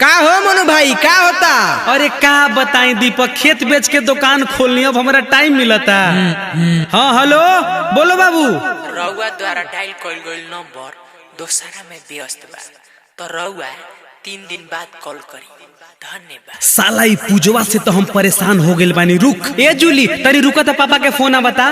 का हो मनु भाई का होता? अरे का बताई दीपक, खेत बेच के दुकान खोलनी, अब हमारा टाइम मिलता। हाँ हेलो, बोलो बाबू। रउआ द्वारा डायल कइल गइल नंबर दोसरा में व्यस्त बा, तो रउआ 3 दिन बाद कॉल करी। धन्यवाद। साला ई पूजवा से तो हम परेशान हो गइल बानी। रुक ए जूली, तनी रुका था, पापा के फोन आ बता।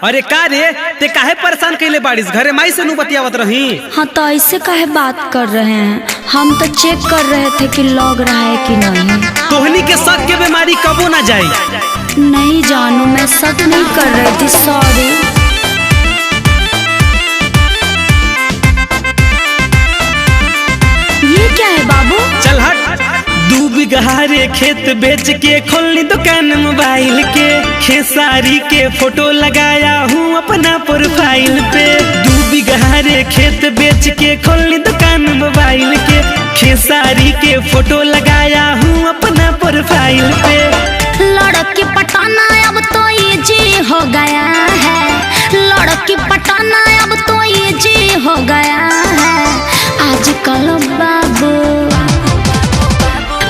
अरे का रे, ते काहे परेशान कइले बाड़ीस? घरे माई से नु बतियावत रही। हाँ तो ऐसे काहे बात कर रहे हैं? हम तो चेक कर रहे थे कि लग रहा है कि नहीं। तोहनी के शक के बीमारी कबो ना जाई। नहीं जानू, मैं शक नहीं कर रही थी, सॉरी। ये क्या है बाबू? चल हट। 2 बीघा रे खेत बेच के खोलनी दुकान मोबाइल के, खेसारी के फोटो लगाया हूँ अपना प्रोफाइल पे। 2 बीघा रे खेत बेच के खोलनी दुकान मोबाइल के, खेसारी के फोटो लगाया हूँ अपना प्रोफाइल पे। लड़की पटाना अब तो इजी हो गया है, लड़की पटाना अब तो इजी हो गया है आजकल बाबू।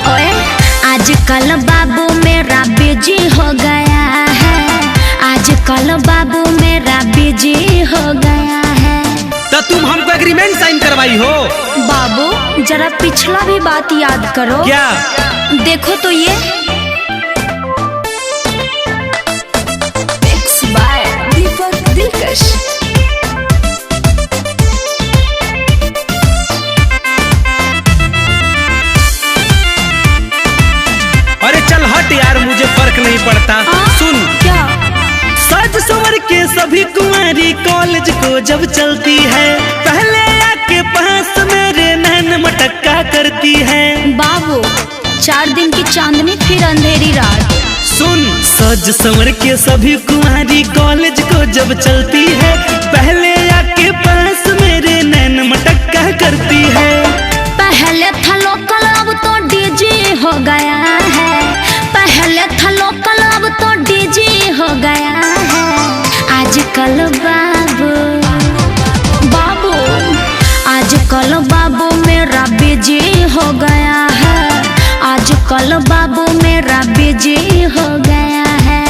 ओए आजकल बाबू मेरा बिजी हो गया है, आजकल बाबू मेरा बिजी हो गया है। तो तुम हमको एग्रीमेंट साइन करवाई हो? बाबू जरा पिछला भी बात याद करो। क्या? देखो तो ये दीपक दिलकश। अरे चल हट यार, मुझे फर्क नहीं पड़ता। सुन क्या? सज संवर के सभी कुंवारी कॉलेज को जब चलती है, पहले आके पास मेरे नैन मटक्का करती है। बाबू 4 दिन की चांदनी फिर अंधेरी रात। सुन, सज संवर के सभी कुंवारी कॉलेज को जब चलती है, पहले आके पास मेरे नैन मटक्का करती है। पहले था लोकल अब तो डीजे हो गया है, पहले था लोकल अब तो डीजे हो गया है आजकल बाबू। बाबू आजकल बाबू मेरा बिजी हो गया है, आजकल बाबू मेरा बिजी हो गया है।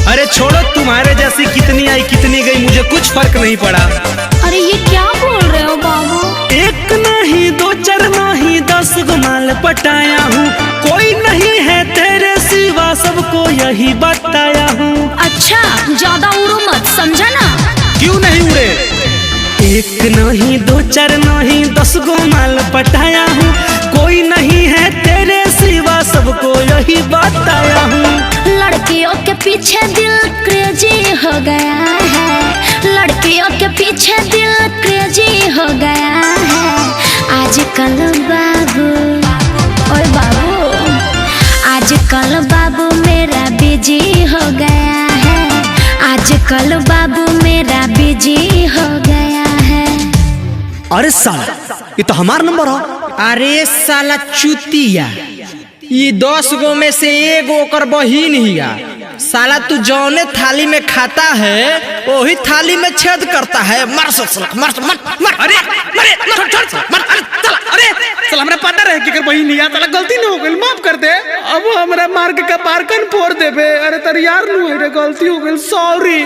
अरे छोड़ो, तुम्हारे जैसी कितनी आई कितनी गई, मुझे कुछ फर्क नहीं पड़ा। अरे ये क्या बोल रहे हो बाबू? 1 नहीं 2 4 नहीं 10 गो माल पटाया हूँ, कोई नहीं है तेरे सिवा, सबको यही बताया हूँ। अच्छा ज्यादा उड़ो मत, समझा ना? क्यों नहीं उड़े? 1 नहीं 2 4 नहीं 10 गो माल पटाया हूँ, कोई नहीं है तेरे सिवा, सबको यही बताया हूँ। लड़कियों के पीछे दिल क्रेजी हो गया है, लड़कियों के पीछे दिल क्रेजी हो गया है आजकल बाबू। ओए बाबू आजकल बाबू मेरा बिजी हो गया है, आजकल बाबू मेरा बिजी हो गया है। अरे साला, ये तो हमारा नंबर हो। अरे साला चुतिया, ये 10 गो में से 1 गो ओकर बहिन हिया। साला तू जौने थाली में खाता है वही थाली में छेद करता है। मार साला, मार मार मार। अरे छोड़ छोड़ मार। अरे साला, हमरा पता रहे कि बहिन नहीं, साला गलती नहीं हो गई, माफ कर दे। अब हमरा मार के कपार कन फोड़ देबे। अरे तर यार नु गलती हो गई, सॉरी।